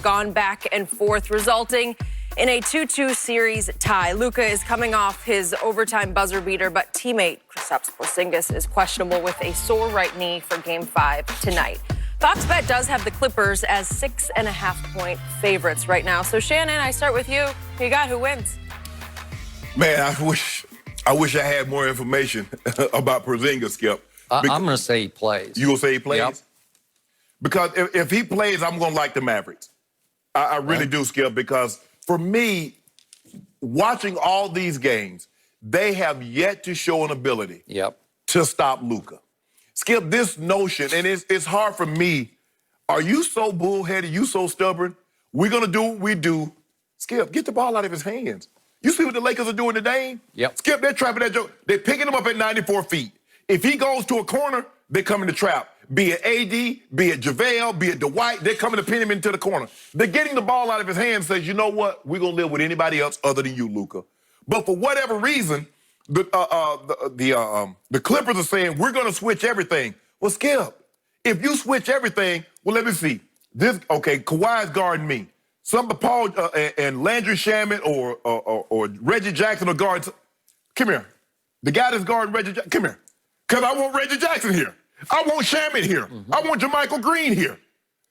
gone back and forth, resulting in a 2-2 series tie. Luka is coming off his overtime buzzer beater, but teammate Kristaps Porzingis is questionable with a sore right knee for Game 5 tonight. Fox Bet does have the Clippers as 6.5-point favorites right now. So, Shannon, I start with you. Who you got? Who wins? Man, I wish I had more information about Porzingis, Skip. I'm going to say he plays. You going to say he plays? Yep. Because if he plays, I'm going to like the Mavericks. I really do, Skip, because for me, watching all these games, they have yet to show an ability to stop Luka. Skip, this notion, and it's hard for me, are you so bullheaded, you so stubborn? We're going to do what we do. Skip, get the ball out of his hands. You see what the Lakers are doing today? Yep. Skip, they're trapping that joke. They're picking him up at 94 feet. If he goes to a corner, they come in the trap. Be it AD, be it JaVale, be it Dwight, they're coming to pin him into the corner. They're getting the ball out of his hands, says, you know what? We're going to live with anybody else other than you, Luka. But for whatever reason, the Clippers are saying, we're going to switch everything. Well, Skip, if you switch everything, well, let me see. Kawhi's guarding me. Paul and Landry Shamet or Reggie Jackson are guarding. Come here. The guy that's guarding Reggie Jackson, come here. Because I want Reggie Jackson here. I want Shamet here. I want JaMychal Green here.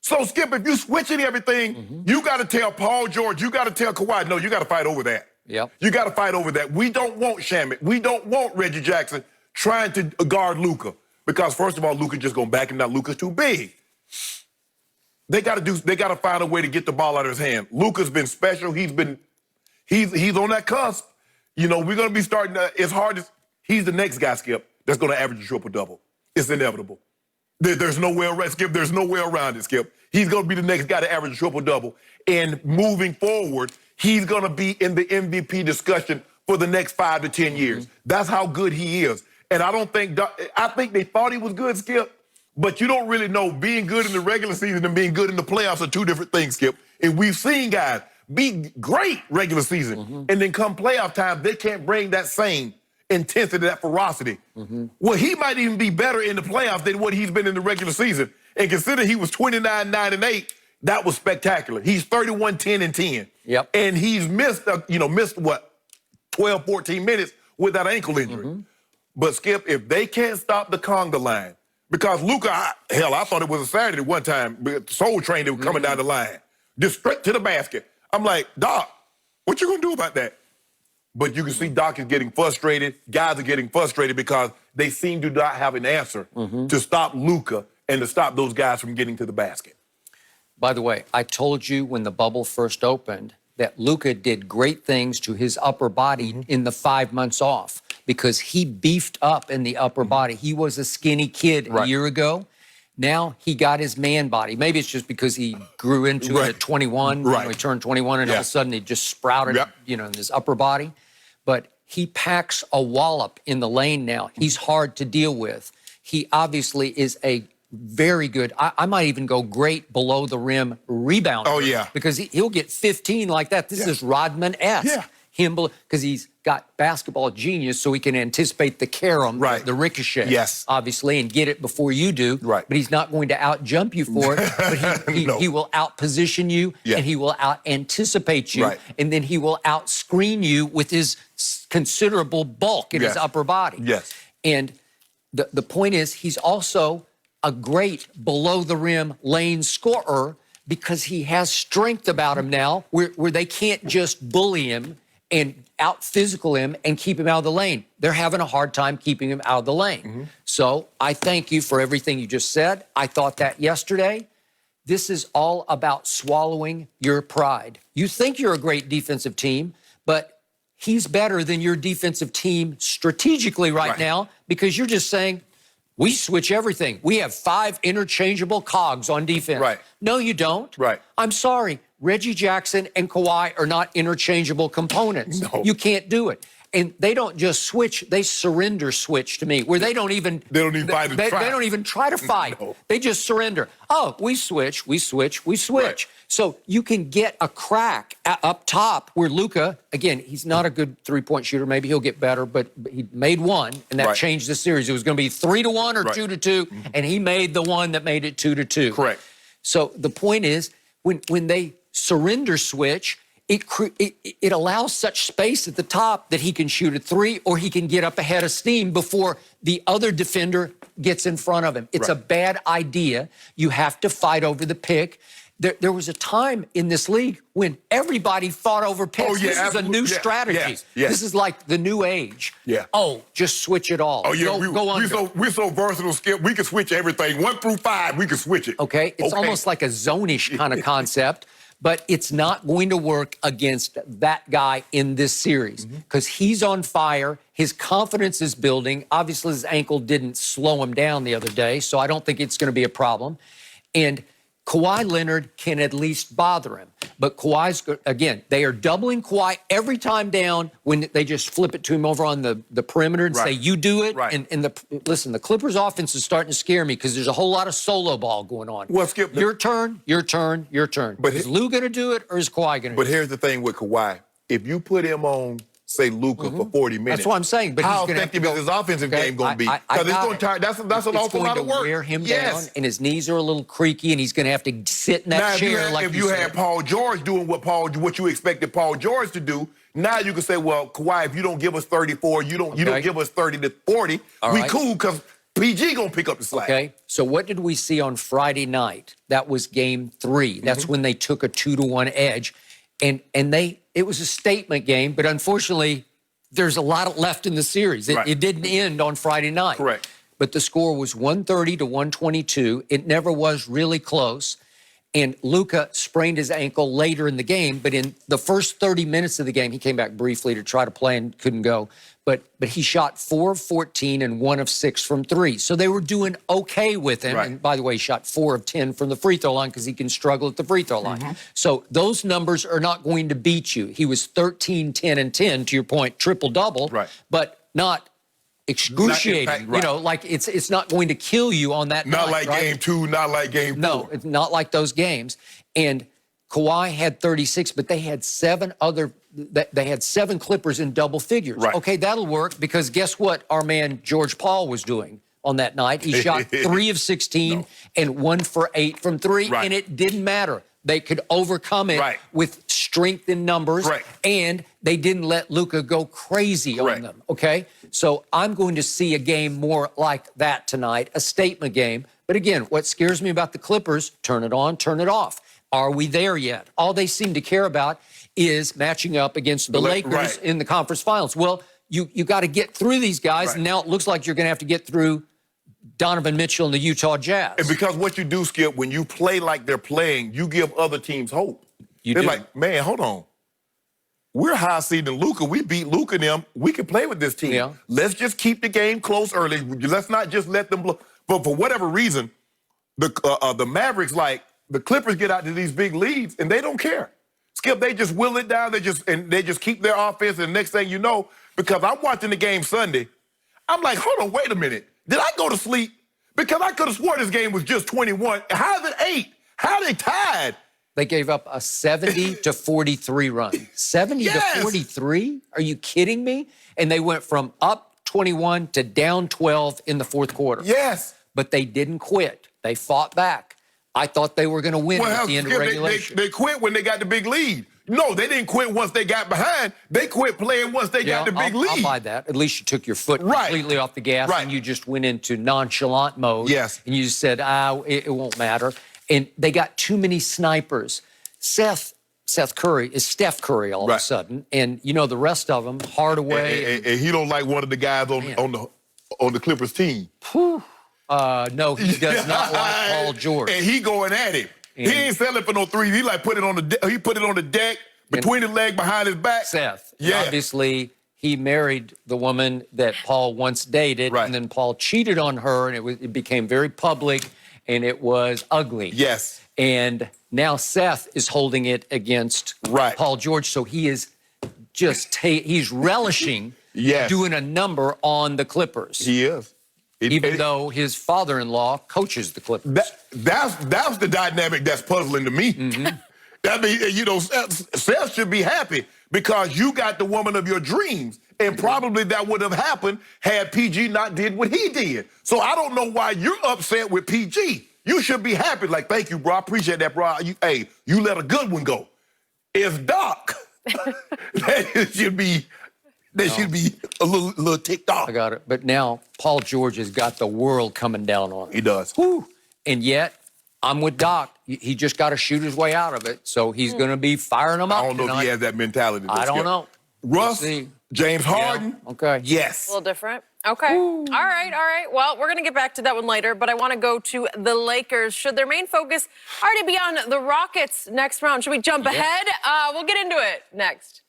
So, Skip, if you switching everything, you got to tell Paul George, you got to tell Kawhi, no, you got to fight over that. Yep. You got to fight over that. We don't want Shamet. We don't want Reggie Jackson trying to guard Luka. Because, first of all, Luka's just going to back him down. Luka's too big. They got to find a way to get the ball out of his hand. Luka's been special. He's on that cusp. You know, we're going to be starting to, he's the next guy, Skip, that's going to average a triple-double. It's inevitable. There's no way around, Skip. There's no way around it, Skip. He's going to be the next guy to average a triple-double. And moving forward, he's going to be in the MVP discussion for the next 5 to 10 years. That's how good he is. And I think they thought he was good, Skip, but you don't really know. Being good in the regular season and being good in the playoffs are two different things, Skip. And we've seen guys be great regular season, and then come playoff time, they can't bring that same intensity, that ferocity. Well, he might even be better in the playoffs than what he's been in the regular season. And consider he was 29-9-8, that was spectacular. He's 31-10-10. Yep. And he's missed what, 12, 14 minutes with that ankle injury. But, Skip, if they can't stop the conga line, because Luka, I thought it was a Saturday one time, Soul Train, they were coming down the line, just straight to the basket. I'm like, Doc, what you gonna do about that? But you can see Doc is getting frustrated. Guys are getting frustrated because they seem to not have an answer to stop Luka and to stop those guys from getting to the basket. By the way, I told you when the bubble first opened that Luka did great things to his upper body in the 5 months off because he beefed up in the upper body. He was a skinny kid a year ago. Now he got his man body. Maybe it's just because he grew into it at 21. He turned 21 and all of a sudden he just sprouted, in his upper body. But he packs a wallop in the lane now. He's hard to deal with. He obviously is a very good, I might even go great below the rim rebounder. Oh, yeah. Because he'll get 15 like that. This is Rodman-esque. Yeah. Him, because he's got basketball genius, so he can anticipate the carom, the ricochet, obviously, and get it before you do. But he's not going to out-jump you for it. But he will out-position you, and he will out-anticipate you, and then he will out-screen you with his considerable bulk in his upper body. And the point is, he's also a great below-the-rim lane scorer because he has strength about him now where they can't just bully him and out-physical him and keep him out of the lane. They're having a hard time keeping him out of the lane. So I thank you for everything you just said. I thought that yesterday. This is all about swallowing your pride. You think you're a great defensive team, but he's better than your defensive team strategically right now because you're just saying, we switch everything. We have 5 interchangeable cogs on defense. No, you don't. I'm sorry. Reggie Jackson and Kawhi are not interchangeable components. You can't do it. And they don't just switch, they surrender switch to me, where they don't even... They don't even fight they don't even try to fight. They just surrender. Oh, we switch, we switch, we switch. So you can get a crack up top where Luka, again, he's not a good three-point shooter. Maybe he'll get better, but he made one, and that changed the series. It was going to be 3-1 or 2-2, and he made the one that made it 2-2. Correct. So the point is, when they surrender switch, it allows such space at the top that he can shoot a three or he can get up ahead of steam before the other defender gets in front of him. It's a bad idea. You have to fight over the pick. There was a time in this league when everybody fought over picks. Oh, yeah, this is a new strategy. This is like the new age. Yeah. Oh, just switch it all. Oh, yeah. Go under. We're so versatile, Skip. We can switch everything. 1 through 5, we can switch it. Okay. It's almost like a zone-ish kind of concept, but it's not going to work against that guy in this series because he's on fire. His confidence is building. Obviously, his ankle didn't slow him down the other day, so I don't think it's going to be a problem. And Kawhi Leonard can at least bother him. But Kawhi's, again, they are doubling Kawhi every time down when they just flip it to him over on the perimeter and say, you do it. And listen, the Clippers offense is starting to scare me because there's a whole lot of solo ball going on. Well, Skip, your turn, your turn, your turn. But is Lou going to do it or is Kawhi going to do it? But here's the thing with Kawhi. If you put him on, say, Luka for 40 minutes. That's what I'm saying. But how effective is his offensive game going to be? Because it's going to tire. That's an awful lot of work. Wear him down, and his knees are a little creaky, and he's going to have to sit in that chair like if you had Paul George doing what you expected Paul George to do, now you can say, well, Kawhi, if you don't give us 34, you don't give us 30 to 40, we cool because PG going to pick up the slack. Okay, so what did we see on Friday night? That was game 3. That's when they took a 2-1 edge, and it was a statement game, but unfortunately, there's a lot left in the series. It didn't end on Friday night. Correct. But the score was 130 to 122. It never was really close. And Luka sprained his ankle later in the game, but in the first 30 minutes of the game, he came back briefly to try to play and couldn't go. But he shot 4 of 14 and 1 of 6 from 3. So they were doing okay with him. And by the way, he shot 4 of 10 from the free throw line because he can struggle at the free throw line. So those numbers are not going to beat you. He was 13, 10, and 10, to your point, triple-double, but not excruciating. You know, like it's not going to kill you on that night. Not like game 2, not like game 4. No, it's not like those games. And Kawhi had 36, but they had 7 Clippers in double figures. Okay, that'll work because guess what our man George Paul was doing on that night? He shot 3 of 16 and 1 for 8 from 3, and it didn't matter. They could overcome it with strength in numbers, and they didn't let Luka go crazy on them, okay? So I'm going to see a game more like that tonight, a statement game. But again, what scares me about the Clippers, turn it on, turn it off. Are we there yet? All they seem to care about is matching up against the Lakers in the conference finals. Well, you got to get through these guys, and now it looks like you're going to have to get through Donovan Mitchell and the Utah Jazz. And because what you do, Skip, when you play like they're playing, you give other teams hope. They're like, man, hold on. We're high seeding Luka. We beat Luka and them. We can play with this team. Let's just keep the game close early. Let's not just let them blow. But for whatever reason, the Mavericks, like, the Clippers get out to these big leads, and they don't care. Skip, they just will it down. They just keep their offense, and the next thing you know, because I'm watching the game Sunday, I'm like, hold on, wait a minute. Did I go to sleep? Because I could have swore this game was just 21. How's it 8? How they tied? They gave up a 70 to 43 run. 70 to 43? Are you kidding me? And they went from up 21 to down 12 in the fourth quarter. Yes. But they didn't quit. They fought back. I thought they were going to win at the end of regulation. They quit when they got the big lead. No, they didn't quit once they got behind. They quit playing once they got the big lead. I'll buy that. At least you took your foot completely off the gas and you just went into nonchalant mode. Yes. And you just said, it won't matter. And they got too many snipers. Seth Curry is Steph Curry all of a sudden. And, you know, the rest of them, Hardaway. And he don't like one of the guys on the Clippers team. No, he does not like Paul George. And he going at him. He ain't selling for no threes. He like put it on the deck between the leg behind his back. Seth. Yeah. Obviously, he married the woman that Paul once dated, and then Paul cheated on her, and it became very public, and it was ugly. Yes. And now Seth is holding it against Paul George, so he is just he's relishing doing a number on the Clippers. He is. Even though his father-in-law coaches the Clippers. That's the dynamic that's puzzling to me. I mean, you know, Seth should be happy because you got the woman of your dreams. And probably that would have happened had PG not did what he did. So I don't know why you're upset with PG. You should be happy. Like, thank you, bro. I appreciate that, bro. You let a good one go. If Doc, that should be a little ticked off. I got it. But now Paul George has got the world coming down on him. He does. Whew. And yet, I'm with Doc. He just got to shoot his way out of it. So he's going to be firing them up. I don't know if he has that mentality. I don't know. Russ, James Harden. Yeah. Okay. Yes. A little different. Okay. All right. Well, we're going to get back to that one later, but I want to go to the Lakers. Should their main focus already be on the Rockets next round? Should we jump ahead? We'll get into it next.